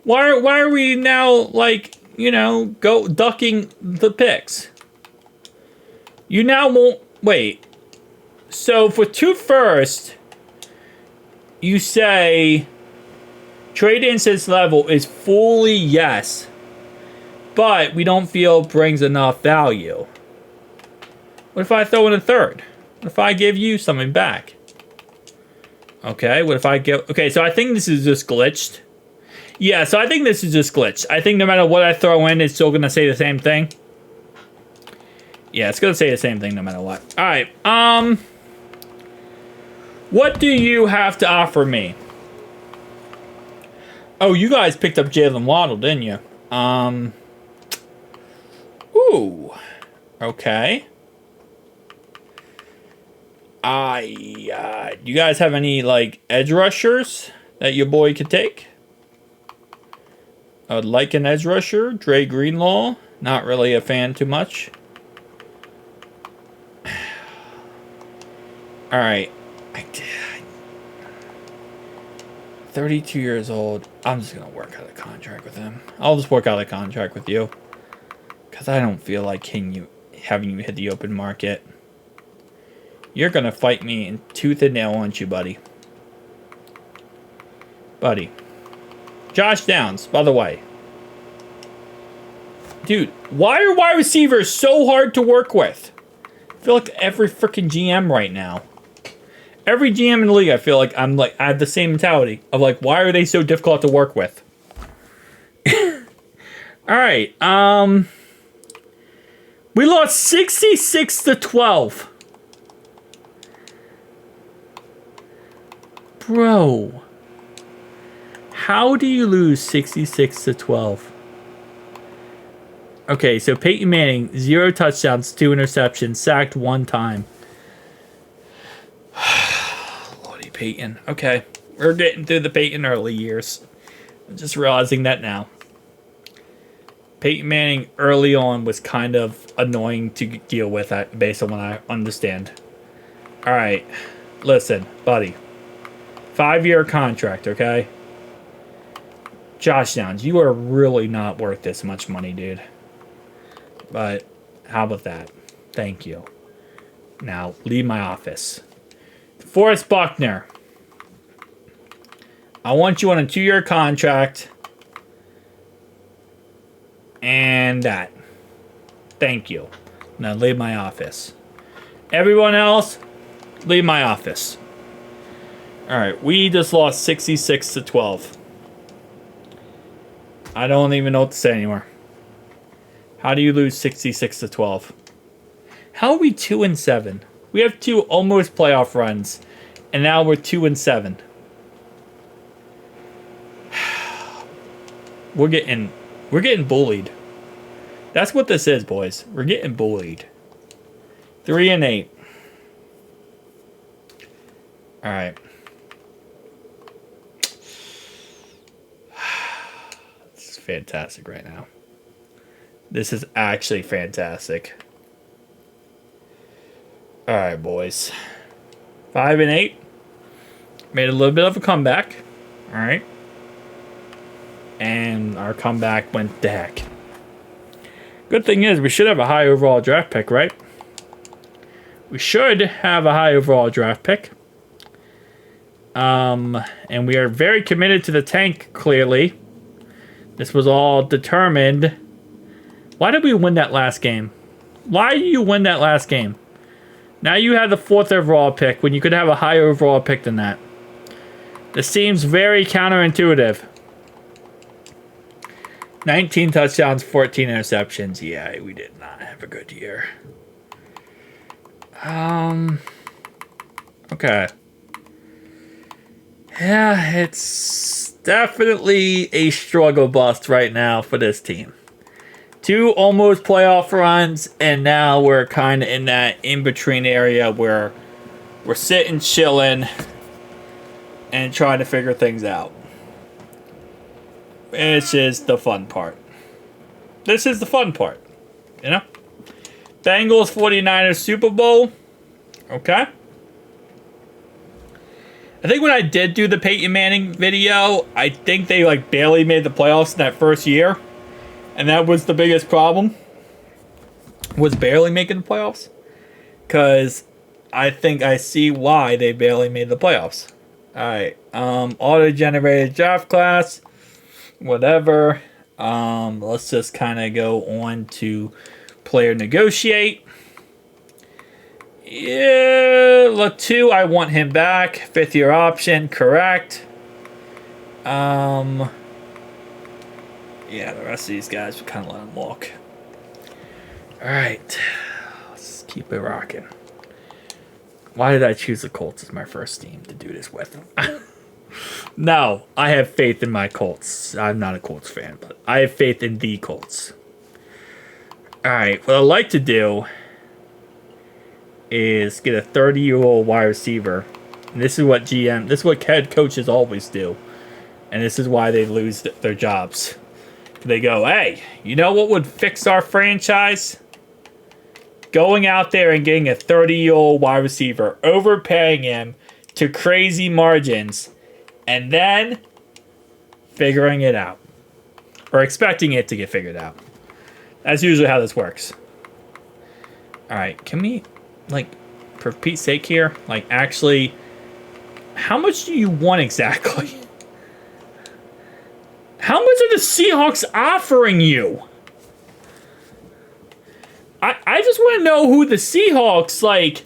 Why are we now, like, you know, ducking the picks? You now won't... Wait... So, for 2 first, you say trade instance level is fully yes, but we don't feel it brings enough value. What if I throw in a 3rd? What if I give you something back? Okay, what if I give... Okay, so I think this is just glitched. Yeah, so I think this is just glitched. I think no matter what I throw in, it's still going to say the same thing. Yeah, it's going to say the same thing no matter what. All right, what do you have to offer me? Oh, you guys picked up Jalen Waddle, didn't you? Ooh. Okay. You guys have any, like, edge rushers that your boy could take? I would like an edge rusher. Dre Greenlaw. Not really a fan too much. All right. 32 years old. I'm just going to work out a contract with him. I'll just work out a contract with you. Because I don't feel like having you hit the open market. You're going to fight me in tooth and nail, aren't you, buddy? Buddy. Josh Downs, by the way. Dude, why are wide receivers so hard to work with? I feel like every freaking GM right now. Every GM in the league, I feel like I have the same mentality of like, why are they so difficult to work with? All right, we lost 66-12. Bro, how do you lose 66-12? Okay, so Peyton Manning, 0 touchdowns, 2 interceptions, sacked 1 time. Lordy Peyton. Okay, we're getting through the Peyton early years. I'm just realizing that now. Peyton Manning early on was kind of annoying to deal with based on what I understand. All right, listen, buddy. 5-year contract, okay? Josh Downs, you are really not worth this much money, dude. But how about that? Thank you. Now, leave my office. Forrest Buckner. I want you on a 2-year contract. And that. Thank you. Now, leave my office. Everyone else, leave my office. Alright, we just lost 66-12. I don't even know what to say anymore. How do you lose 66-12? How are we 2-7? We have 2 almost playoff runs, and now we're 2-7. We're getting bullied. That's what this is, boys. We're getting bullied. 3-8. All right. This is fantastic right now. This is actually fantastic. All right, boys. 5-8. Made a little bit of a comeback. All right. And our comeback went to heck. Good thing is, we should have a high overall draft pick, right? We should have a high overall draft pick. And we are very committed to the tank, clearly. This was all determined. Why did we win that last game? Why did you win that last game? Now you have the 4th overall pick when you could have a higher overall pick than that. This seems very counterintuitive. 19 touchdowns, 14 interceptions. Yeah, we did not have a good year. Okay. Yeah, it's definitely a struggle bust right now for this team. 2 almost playoff runs, and now we're kind of in that in-between area where we're sitting, chilling, and trying to figure things out. This is the fun part. This is the fun part. You know? Bengals 49ers Super Bowl. Okay. I think when I did do the Peyton Manning video, I think they like barely made the playoffs in that first year. And that was the biggest problem. Was barely making the playoffs. Because I think I see why they barely made the playoffs. Alright. Auto-generated draft class. Whatever. Let's just kind of go on to player negotiate. Yeah, look, 2, I want him back. 5th-year option, correct. Yeah, the rest of these guys, we kind of let them walk. All right, let's keep it rocking. Why did I choose the Colts as my first team to do this with? No, I have faith in my Colts. I'm not a Colts fan, but I have faith in the Colts. All right, what I'd like to do is get a 30-year-old wide receiver. And this is what head coaches always do. And this is why they lose their jobs. They go, hey, you know what would fix our franchise? Going out there and getting a 30-year-old wide receiver, overpaying him to crazy margins, and then figuring it out. Or expecting it to get figured out. That's usually how this works. Alright, can we, like, for Pete's sake here, like, actually, how much do you want exactly? How much are the Seahawks offering you? I just want to know who the Seahawks, like,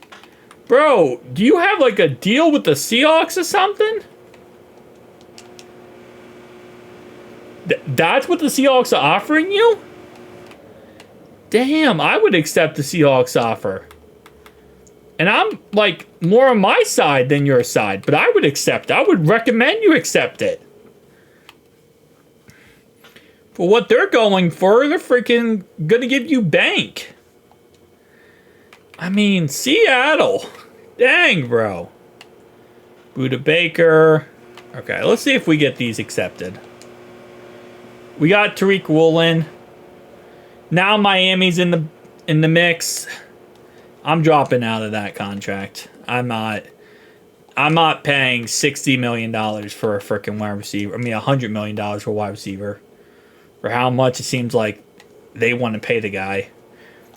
bro, do you have, like, a deal with the Seahawks or something? That's what the Seahawks are offering you? Damn, I would accept the Seahawks offer. And I'm, like, more on my side than your side, but I would accept it. I would recommend you accept it. For what they're going for, they're freaking gonna give you bank. I mean, Seattle. Dang, bro. Buda Baker. Okay, let's see if we get these accepted. We got Tariq Woolen. Now Miami's in the mix. I'm dropping out of that contract. I'm not paying $60 million for a freaking wide receiver. I mean, $100 million for a wide receiver. For how much it seems like they want to pay the guy.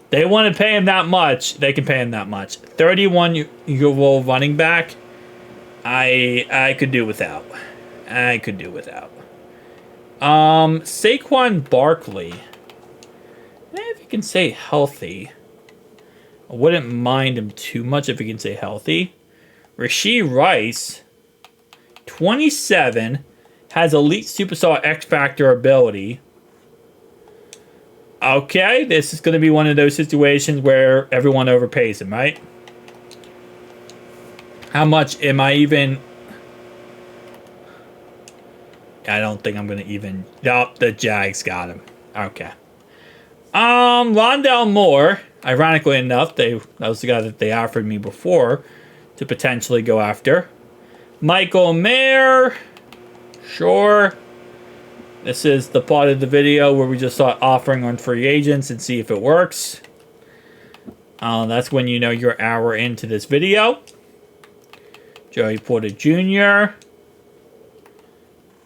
They want to pay him that much. They can pay him that much. 31-year-old running back. I could do without. I could do without. Saquon Barkley. If he can stay healthy, I wouldn't mind him too much if he can stay healthy. Rashee Rice, 27, has elite superstar X Factor ability. Okay, this is going to be one of those situations where everyone overpays him, right? How much am I even... I don't think I'm going to even... Oh, the Jags got him. Okay. Rondell Moore, ironically enough, that was the guy that they offered me before to potentially go after. Michael Mayer, sure. This is the part of the video where we just start offering on free agents and see if it works. That's when you know you're an hour into this video. Joey Porter Jr.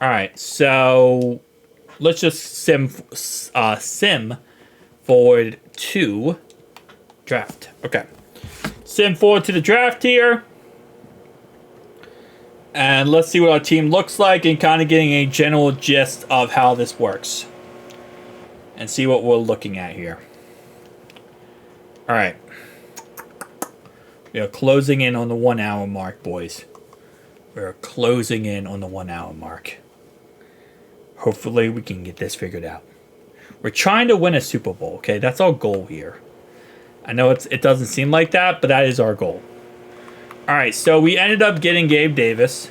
Alright, so let's just sim forward to draft. Okay. Sim forward to the draft here. And let's see what our team looks like and kind of getting a general gist of how this works. And see what we're looking at here. Alright. We are closing in on the 1 hour mark, boys. We are closing in on the 1 hour mark. Hopefully we can get this figured out. We're trying to win a Super Bowl, okay? That's our goal here. I know it doesn't seem like that, but that is our goal. Alright, so we ended up getting Gabe Davis.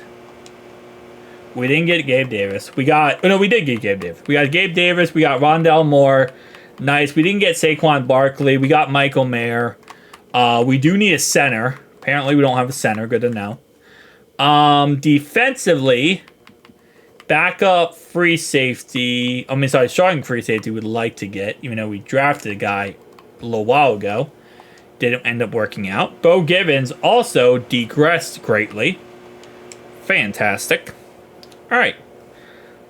We didn't get Gabe Davis. We got... Oh, no, we did get Gabe Davis. We got Gabe Davis. We got Rondell Moore. Nice. We didn't get Saquon Barkley. We got Michael Mayer. We do need a center. Apparently, we don't have a center. Good to know. Defensively, backup free safety... I mean, sorry, starting free safety we'd like to get, even though we drafted a guy a little while ago. Didn't end up working out. Bo Gibbons also degressed greatly. Fantastic. Alright.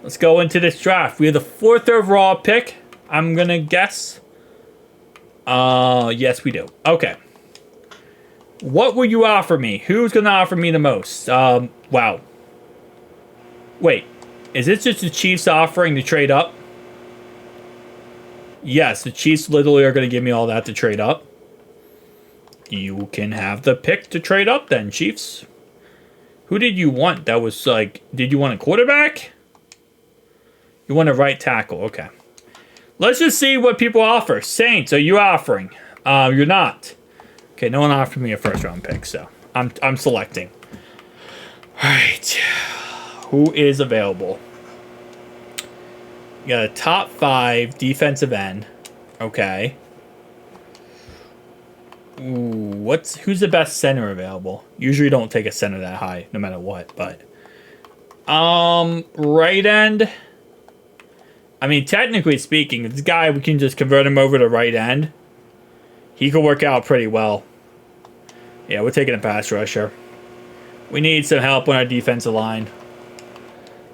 Let's go into this draft. We have the 4th overall pick, I'm going to guess. Yes, we do. Okay. What will you offer me? Who's going to offer me the most? Wow. Wait. Is this just the Chiefs offering to trade up? Yes, the Chiefs literally are going to give me all that to trade up. You can have the pick to trade up then, Chiefs. Who did you want? That was like... Did you want a quarterback? You want a right tackle. Okay. Let's just see what people offer. Saints, are you offering? You're not. Okay, no one offered me a first-round pick, so I'm selecting. Alright. Who is available? You got a top 5 defensive end. Okay. Ooh, who's the best center available? Usually don't take a center that high, no matter what, but... right end. I mean, technically speaking, this guy, we can just convert him over to right end. He could work out pretty well. Yeah, we're taking a pass rusher. We need some help on our defensive line.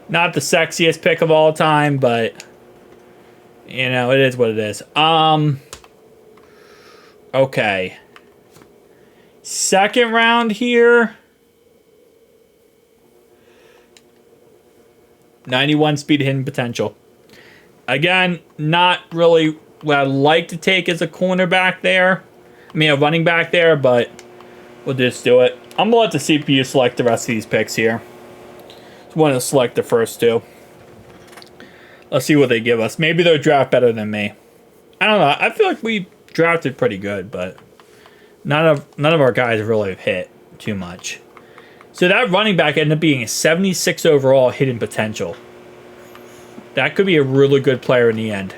Not the sexiest pick of all time, but... You know, it is what it is. Okay. 2nd round here. 91 speed hitting potential. Again, not really what I'd like to take as a cornerback there. I mean, a running back there, but we'll just do it. I'm going to let the CPU select the rest of these picks here. Just want to select the first 2. Let's see what they give us. Maybe they'll draft better than me. I don't know. I feel like we drafted pretty good, but none of our guys really have hit too much. So that running back ended up being a 76 overall hidden potential. That could be a really good player in the end.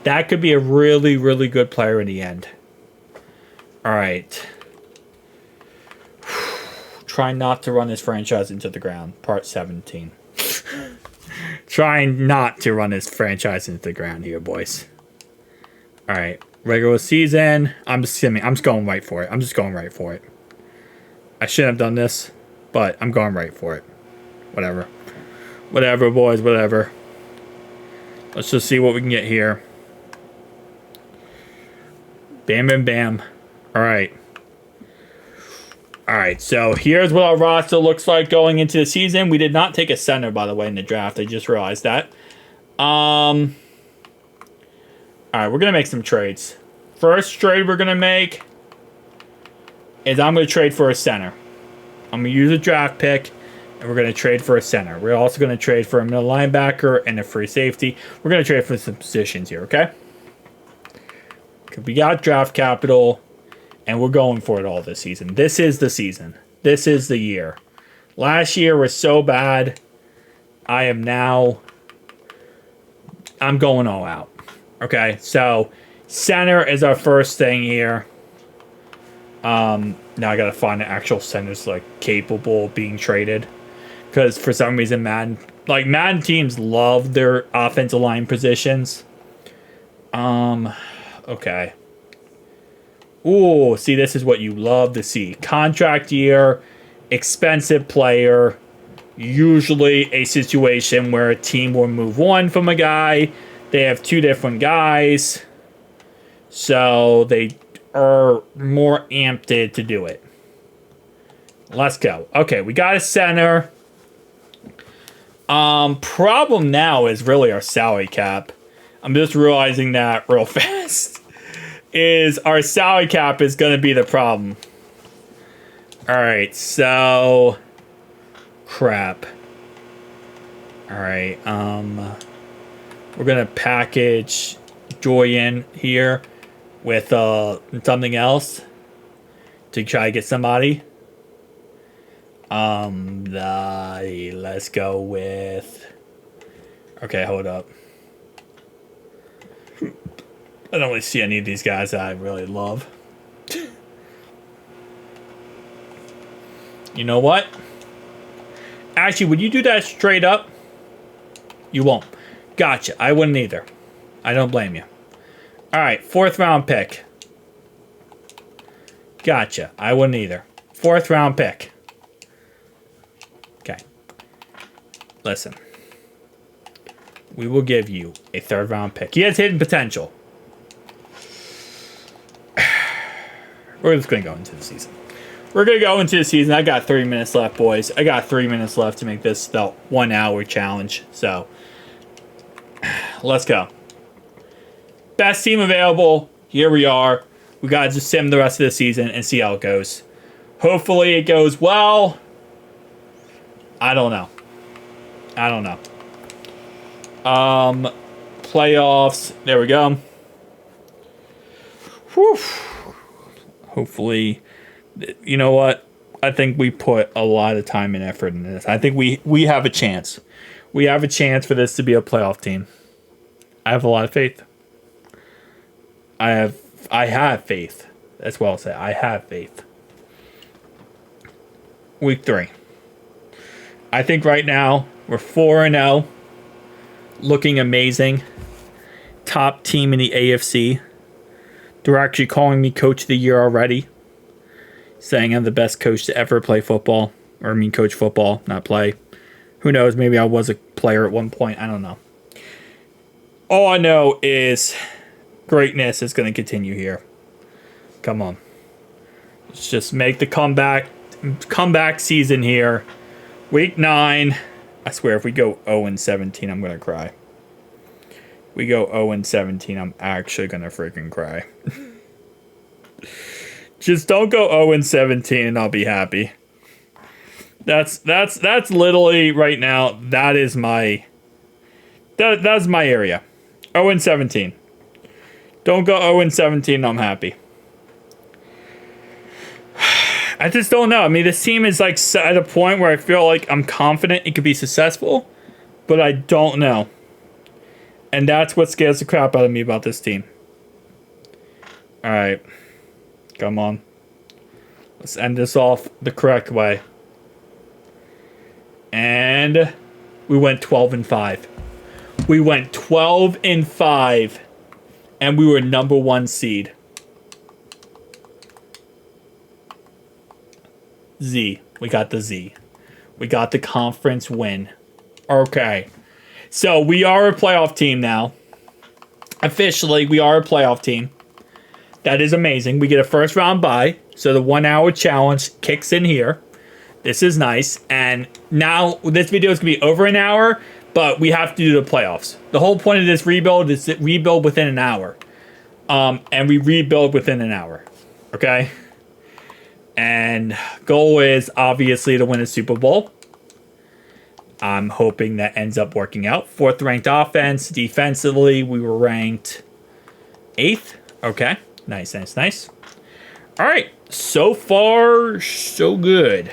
That could be a really, really good player in the end. All right. Trying not to run this franchise into the ground. Part 17. Trying not to run this franchise into the ground here, boys. All right. Regular season. I'm just going right for it. I'm just going right for it. I shouldn't have done this, but I'm going right for it. Whatever. Whatever, boys. Whatever. Let's just see what we can get here. Bam, bam, bam. All right. All right, so here's what our roster looks like going into the season. We did not take a center, by the way, in the draft. I just realized that. All right, we're going to make some trades. First trade we're going to make is I'm going to trade for a center. I'm going to use a draft pick, and we're going to trade for a center. We're also going to trade for a middle linebacker and a free safety. We're going to trade for some positions here, okay? We got draft capital. And we're going for it all this season. This is the season. This is the year. Last year was so bad. I'm going all out. Okay, so center is our first thing here. Now I gotta find an actual center that's like capable of being traded. Because for some reason Madden teams love their offensive line positions. Okay. Ooh, see, this is what you love to see. Contract year, expensive player, usually a situation where a team will move on from a guy. They have two different guys, so they are more amped to do it. Let's go. Okay, we got a center. Problem now is really our salary cap. I'm just realizing that real fast. Is our salary cap is going to be the problem. Alright, so... Crap. Alright, we're going to package Joy here with something else to try to get somebody. Let's go with... Okay, hold up. I don't really see any of these guys that I really love. You know what? Actually, would you do that straight up? You won't. Gotcha. I wouldn't either. I don't blame you. Alright, 4th round pick. Gotcha. I wouldn't either. 4th round pick. Okay. Listen. We will give you a 3rd round pick. He has hidden potential. We're just going to go into the season. We're going to go into the season. I got 3 minutes left, boys. I got 3 minutes left to make this the 1 hour challenge. So, let's go. Best team available. Here we are. We got to just sim the rest of the season and see how it goes. Hopefully it goes well. I don't know. Playoffs. There we go. Whew. Hopefully, you know what? I think we put a lot of time and effort in this. I think we have a chance. We have a chance for this to be a playoff team. I have a lot of faith. I have faith. That's what I'll say. I have faith. Week 3. I think right now we're 4-0. Looking amazing. Top team in the AFC. They're actually calling me Coach of the Year already. Saying I'm the best coach to ever play football. Or I mean coach football, not play. Who knows, maybe I was a player at one point. I don't know. All I know is greatness is going to continue here. Come on. Let's just make the comeback season here. Week 9. I swear, if we go 0-17, I'm going to cry. We go 0-17, I'm actually going to freaking cry. Just don't go 0-17 and I'll be happy. That's literally right now, that's my area. 0-17. Don't go 0-17 and I'm happy. I just don't know. I mean, this team is like at a point where I feel like I'm confident it could be successful, but I don't know. And that's what scares the crap out of me about this team. Alright. Come on. Let's end this off the correct way. And we went 12-5. We went 12-5. And we were number 1 seed. Z. We got the Z. We got the conference win. Okay. So we are a playoff team now. Officially, we are a playoff team. That is amazing. We get a first round bye, so the 1 hour challenge kicks in here. This is nice. And now this video is going to be over an hour, but we have to do the playoffs. The whole point of this rebuild is to rebuild within an hour. And we rebuild within an hour. Okay? And goal is obviously to win a Super Bowl. I'm hoping that ends up working out. 4th ranked offense. Defensively, we were ranked 8th. Okay. Nice, nice, nice. All right. So far, so good.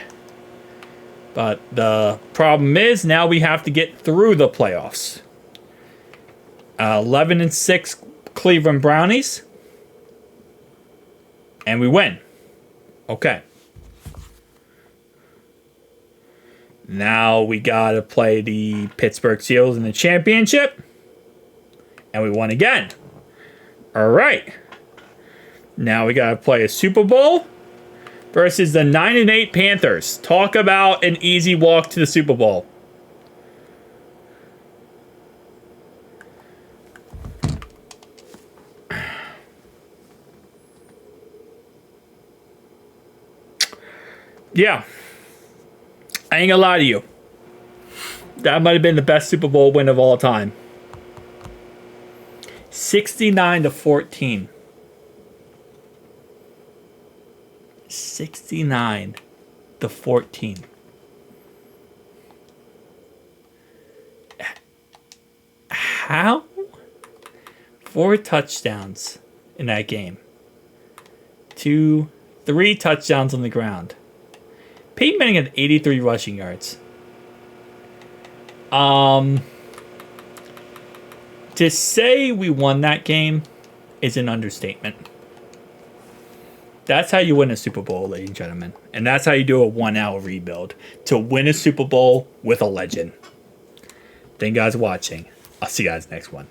But the problem is now we have to get through the playoffs. 11-6 Cleveland Brownies. And we win. Okay. Now we got to play the Pittsburgh Steelers in the championship. And we won again. All right. Now we got to play a Super Bowl versus the 9-8 Panthers. Talk about an easy walk to the Super Bowl. Yeah. I ain't gonna lie to you. That might have been the best Super Bowl win of all time. 69-14. 69-14. How? 4 touchdowns in that game. 3 touchdowns on the ground. Peyton Manning had 83 rushing yards. To say we won that game is an understatement. That's how you win a Super Bowl, ladies and gentlemen. And that's how you do a 1 hour rebuild. To win a Super Bowl with a legend. Thank you guys for watching. I'll see you guys next one.